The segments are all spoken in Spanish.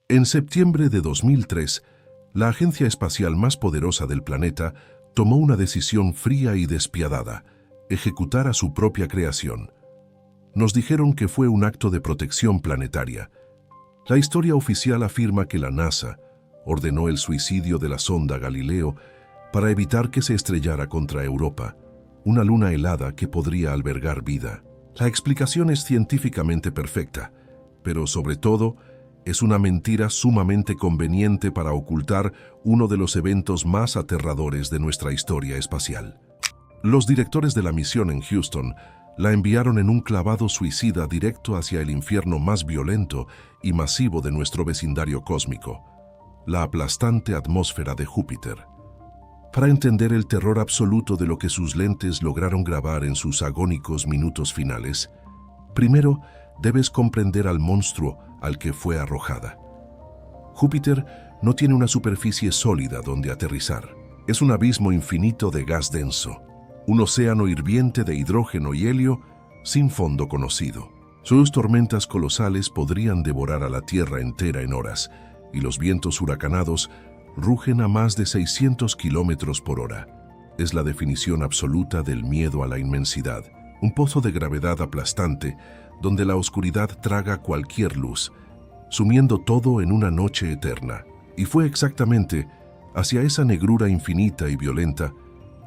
En septiembre de 2003, la agencia espacial más poderosa del planeta tomó una decisión fría y despiadada: ejecutar a su propia creación. Nos dijeron que fue un acto de protección planetaria. La historia oficial afirma que la NASA ordenó el suicidio de la sonda Galileo para evitar que se estrellara contra Europa, una luna helada que podría albergar vida. La explicación es científicamente perfecta, pero sobre todo es una mentira sumamente conveniente para ocultar uno de los eventos más aterradores de nuestra historia espacial. Los directores de la misión en Houston la enviaron en un clavado suicida directo hacia el infierno más violento y masivo de nuestro vecindario cósmico, la aplastante atmósfera de Júpiter. Para entender el terror absoluto de lo que sus lentes lograron grabar en sus agónicos minutos finales, primero debes comprender al monstruo al que fue arrojada. Júpiter no tiene una superficie sólida donde aterrizar. Es un abismo infinito de gas denso, un océano hirviente de hidrógeno y helio sin fondo conocido. Sus tormentas colosales podrían devorar a la Tierra entera en horas, y los vientos huracanados rugen a más de 600 kilómetros por hora. Es la definición absoluta del miedo a la inmensidad, un pozo de gravedad aplastante donde la oscuridad traga cualquier luz, sumiendo todo en una noche eterna. Y fue exactamente hacia esa negrura infinita y violenta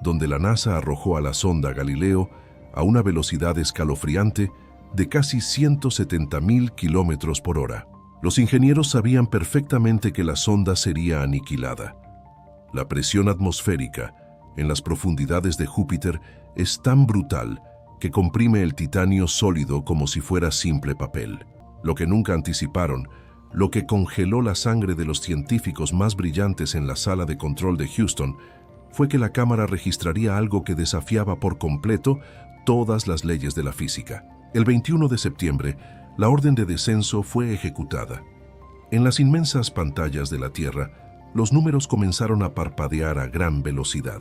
donde la NASA arrojó a la sonda Galileo a una velocidad escalofriante de casi 170.000 kilómetros por hora. Los ingenieros sabían perfectamente que la sonda sería aniquilada. La presión atmosférica en las profundidades de Júpiter es tan brutal que comprime el titanio sólido como si fuera simple papel. Lo que nunca anticiparon, lo que congeló la sangre de los científicos más brillantes en la sala de control de Houston, fue que la cámara registraría algo que desafiaba por completo todas las leyes de la física. El 21 de septiembre, la orden de descenso fue ejecutada. En las inmensas pantallas de la Tierra, los números comenzaron a parpadear a gran velocidad.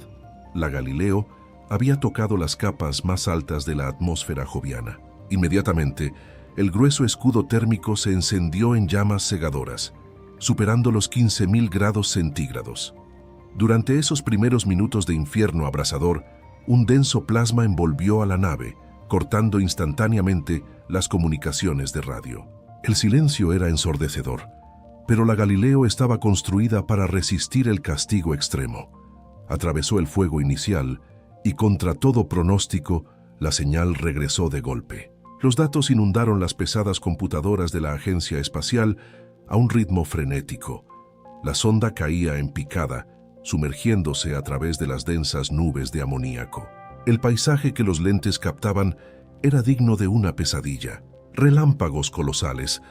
La Galileo había tocado las capas más altas de la atmósfera joviana. Inmediatamente, el grueso escudo térmico se encendió en llamas cegadoras, superando los 15.000 grados centígrados. Durante esos primeros minutos de infierno abrasador, un denso plasma envolvió a la nave, cortando instantáneamente las comunicaciones de radio. El silencio era ensordecedor, pero la Galileo estaba construida para resistir el castigo extremo. Atravesó el fuego inicial y, contra todo pronóstico, la señal regresó de golpe. Los datos inundaron las pesadas computadoras de la agencia espacial a un ritmo frenético. La sonda caía en picada, sumergiéndose a través de las densas nubes de amoníaco. El paisaje que los lentes captaban era digno de una pesadilla. Relámpagos colosales,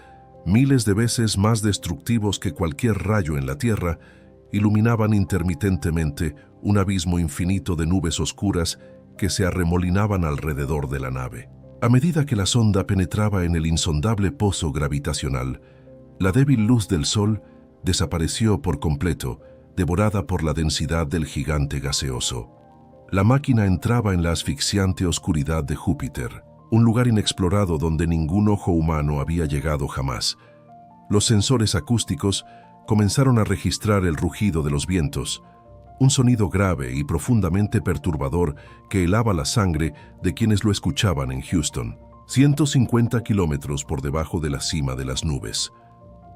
miles de veces más destructivos que cualquier rayo en la Tierra, iluminaban intermitentemente un abismo infinito de nubes oscuras que se arremolinaban alrededor de la nave. A medida que la sonda penetraba en el insondable pozo gravitacional, la débil luz del Sol desapareció por completo, devorada por la densidad del gigante gaseoso. La máquina entraba en la asfixiante oscuridad de Júpiter, un lugar inexplorado donde ningún ojo humano había llegado jamás. Los sensores acústicos comenzaron a registrar el rugido de los vientos, un sonido grave y profundamente perturbador que helaba la sangre de quienes lo escuchaban en Houston, 150 kilómetros por debajo de la cima de las nubes.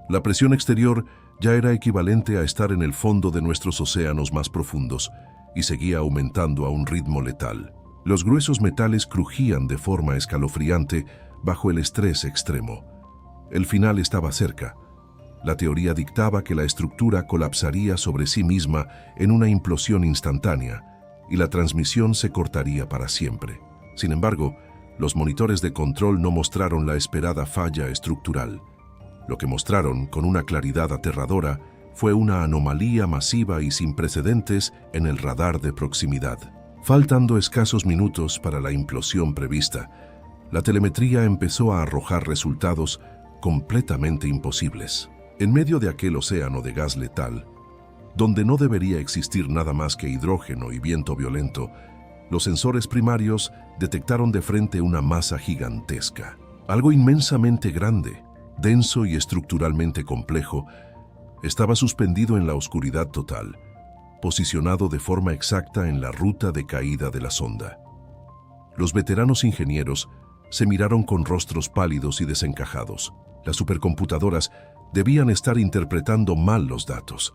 La presión exterior ya era equivalente a estar en el fondo de nuestros océanos más profundos y seguía aumentando a un ritmo letal. Los gruesos metales crujían de forma escalofriante bajo el estrés extremo. El final estaba cerca. La teoría dictaba que la estructura colapsaría sobre sí misma en una implosión instantánea y la transmisión se cortaría para siempre. Sin embargo, los monitores de control no mostraron la esperada falla estructural. Lo que mostraron, con una claridad aterradora, fue una anomalía masiva y sin precedentes en el radar de proximidad. Faltando escasos minutos para la implosión prevista, la telemetría empezó a arrojar resultados completamente imposibles. En medio de aquel océano de gas letal, donde no debería existir nada más que hidrógeno y viento violento, los sensores primarios detectaron de frente una masa gigantesca, algo inmensamente grande, denso y estructuralmente complejo, estaba suspendido en la oscuridad total, posicionado de forma exacta en la ruta de caída de la sonda. Los veteranos ingenieros se miraron con rostros pálidos y desencajados. Las supercomputadoras debían estar interpretando mal los datos.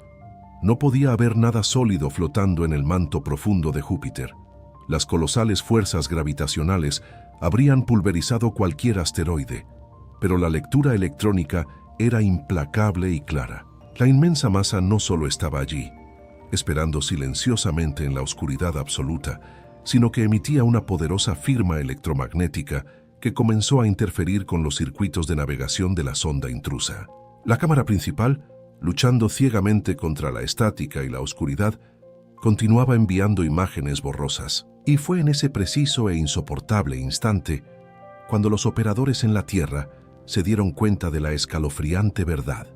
No podía haber nada sólido flotando en el manto profundo de Júpiter. Las colosales fuerzas gravitacionales habrían pulverizado cualquier asteroide, pero la lectura electrónica era implacable y clara. La inmensa masa no solo estaba allí, esperando silenciosamente en la oscuridad absoluta, sino que emitía una poderosa firma electromagnética que comenzó a interferir con los circuitos de navegación de la sonda intrusa. La cámara principal, luchando ciegamente contra la estática y la oscuridad, continuaba enviando imágenes borrosas. Y fue en ese preciso e insoportable instante cuando los operadores en la Tierra se dieron cuenta de la escalofriante verdad.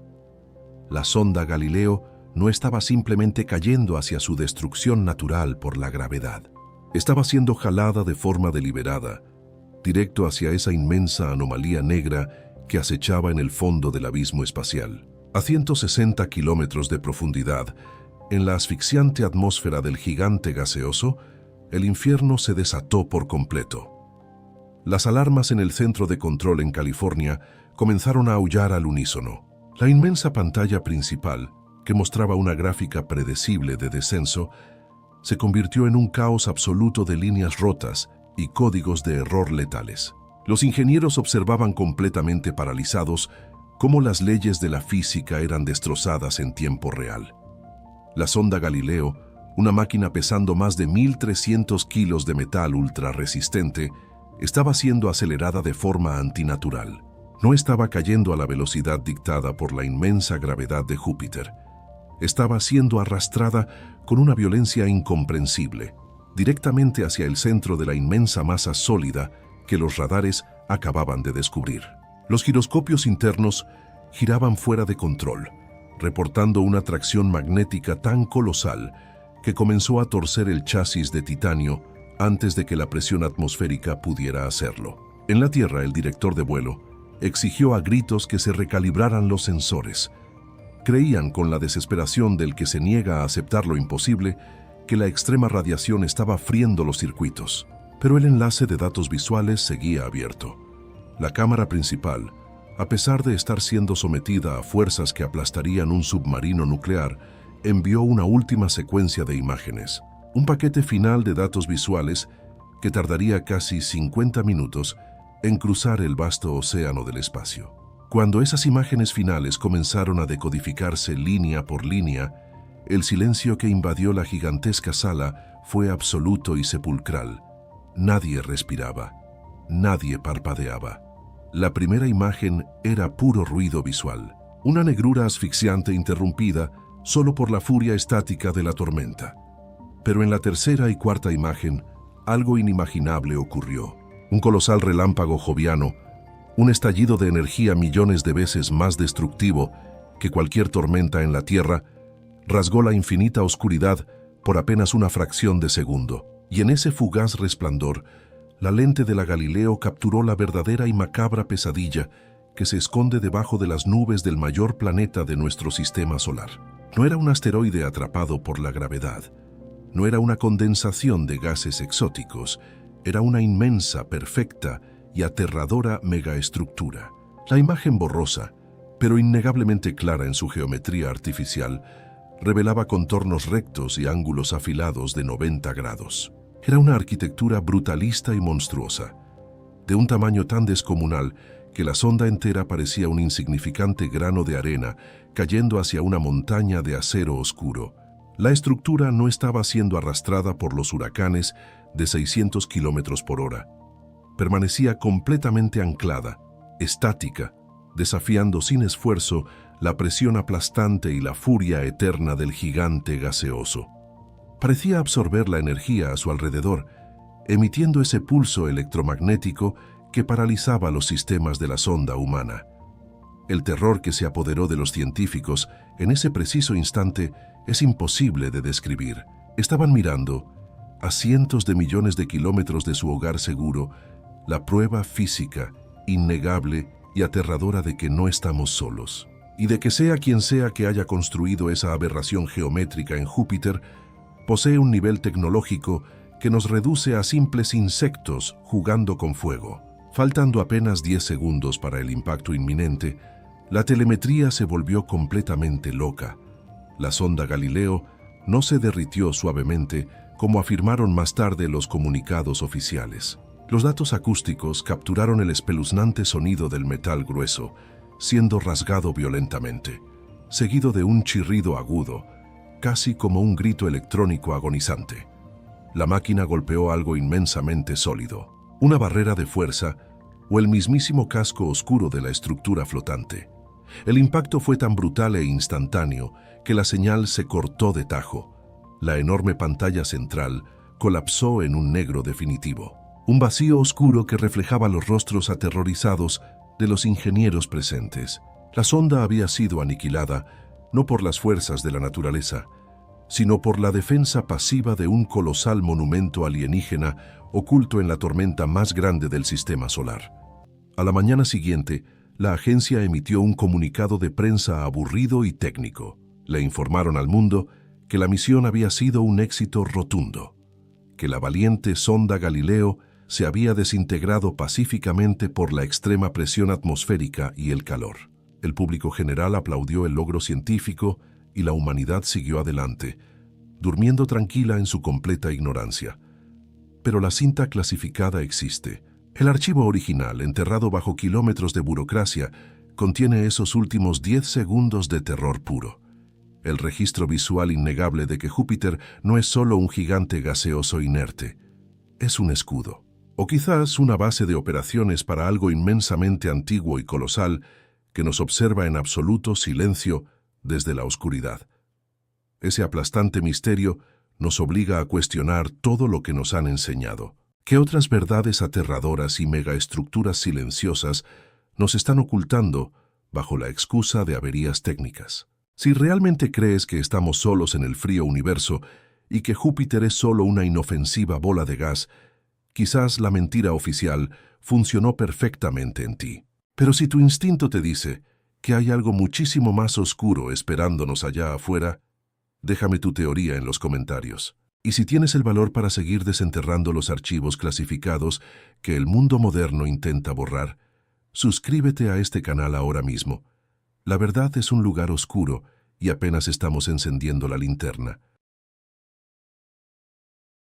La sonda Galileo no estaba simplemente cayendo hacia su destrucción natural por la gravedad. Estaba siendo jalada de forma deliberada, directo hacia esa inmensa anomalía negra que acechaba en el fondo del abismo espacial. A 160 kilómetros de profundidad, en la asfixiante atmósfera del gigante gaseoso, el infierno se desató por completo. Las alarmas en el centro de control en California comenzaron a aullar al unísono. La inmensa pantalla principal, que mostraba una gráfica predecible de descenso, se convirtió en un caos absoluto de líneas rotas y códigos de error letales. Los ingenieros observaban completamente paralizados cómo las leyes de la física eran destrozadas en tiempo real. La sonda Galileo, una máquina pesando más de 1.300 kilos de metal ultrarresistente, estaba siendo acelerada de forma antinatural. No estaba cayendo a la velocidad dictada por la inmensa gravedad de Júpiter. Estaba siendo arrastrada con una violencia incomprensible, directamente hacia el centro de la inmensa masa sólida que los radares acababan de descubrir. Los giroscopios internos giraban fuera de control, reportando una tracción magnética tan colosal que comenzó a torcer el chasis de titanio antes de que la presión atmosférica pudiera hacerlo. En la Tierra, el director de vuelo exigió a gritos que se recalibraran los sensores. Creían, con la desesperación del que se niega a aceptar lo imposible, que la extrema radiación estaba friendo los circuitos. Pero el enlace de datos visuales seguía abierto. La cámara principal, a pesar de estar siendo sometida a fuerzas que aplastarían un submarino nuclear, envió una última secuencia de imágenes, un paquete final de datos visuales que tardaría casi 50 minutos en cruzar el vasto océano del espacio. Cuando esas imágenes finales comenzaron a decodificarse línea por línea, el silencio que invadió la gigantesca sala fue absoluto y sepulcral. Nadie respiraba, nadie parpadeaba. La primera imagen era puro ruido visual, una negrura asfixiante interrumpida solo por la furia estática de la tormenta. Pero en la tercera y cuarta imagen, algo inimaginable ocurrió. Un colosal relámpago joviano, un estallido de energía millones de veces más destructivo que cualquier tormenta en la Tierra, rasgó la infinita oscuridad por apenas una fracción de segundo. Y en ese fugaz resplandor, la lente de la Galileo capturó la verdadera y macabra pesadilla que se esconde debajo de las nubes del mayor planeta de nuestro sistema solar. No era un asteroide atrapado por la gravedad, no era una condensación de gases exóticos, era una inmensa, perfecta y aterradora megaestructura. La imagen borrosa, pero innegablemente clara en su geometría artificial, revelaba contornos rectos y ángulos afilados de 90 grados. Era una arquitectura brutalista y monstruosa, de un tamaño tan descomunal que la sonda entera parecía un insignificante grano de arena cayendo hacia una montaña de acero oscuro. La estructura no estaba siendo arrastrada por los huracanes de 600 kilómetros por hora. Permanecía completamente anclada, estática, desafiando sin esfuerzo la presión aplastante y la furia eterna del gigante gaseoso. Parecía absorber la energía a su alrededor, emitiendo ese pulso electromagnético que paralizaba los sistemas de la sonda humana. El terror que se apoderó de los científicos en ese preciso instante es imposible de describir. Estaban mirando, a cientos de millones de kilómetros de su hogar seguro, la prueba física, innegable y aterradora de que no estamos solos, y de que sea quien sea que haya construido esa aberración geométrica en Júpiter, posee un nivel tecnológico que nos reduce a simples insectos jugando con fuego. Faltando apenas 10 segundos para el impacto inminente, la telemetría se volvió completamente loca. La sonda Galileo no se derritió suavemente, como afirmaron más tarde los comunicados oficiales. Los datos acústicos capturaron el espeluznante sonido del metal grueso, siendo rasgado violentamente, seguido de un chirrido agudo, casi como un grito electrónico agonizante. La máquina golpeó algo inmensamente sólido, una barrera de fuerza o el mismísimo casco oscuro de la estructura flotante. El impacto fue tan brutal e instantáneo que la señal se cortó de tajo. La enorme pantalla central colapsó en un negro definitivo, un vacío oscuro que reflejaba los rostros aterrorizados de los ingenieros presentes. La sonda había sido aniquilada no por las fuerzas de la naturaleza, sino por la defensa pasiva de un colosal monumento alienígena oculto en la tormenta más grande del sistema solar. A la mañana siguiente, la agencia emitió un comunicado de prensa aburrido y técnico. Le informaron al mundo que la misión había sido un éxito rotundo, que la valiente sonda Galileo se había desintegrado pacíficamente por la extrema presión atmosférica y el calor. El público general aplaudió el logro científico y la humanidad siguió adelante, durmiendo tranquila en su completa ignorancia. Pero la cinta clasificada existe. El archivo original, enterrado bajo kilómetros de burocracia, contiene esos últimos 10 segundos de terror puro. El registro visual innegable de que Júpiter no es solo un gigante gaseoso inerte, es un escudo. O quizás una base de operaciones para algo inmensamente antiguo y colosal que nos observa en absoluto silencio desde la oscuridad. Ese aplastante misterio nos obliga a cuestionar todo lo que nos han enseñado. ¿Qué otras verdades aterradoras y megaestructuras silenciosas nos están ocultando bajo la excusa de averías técnicas? Si realmente crees que estamos solos en el frío universo y que Júpiter es solo una inofensiva bola de gas, quizás la mentira oficial funcionó perfectamente en ti. Pero si tu instinto te dice que hay algo muchísimo más oscuro esperándonos allá afuera, déjame tu teoría en los comentarios. Y si tienes el valor para seguir desenterrando los archivos clasificados que el mundo moderno intenta borrar, suscríbete a este canal ahora mismo. La verdad es un lugar oscuro y apenas estamos encendiendo la linterna.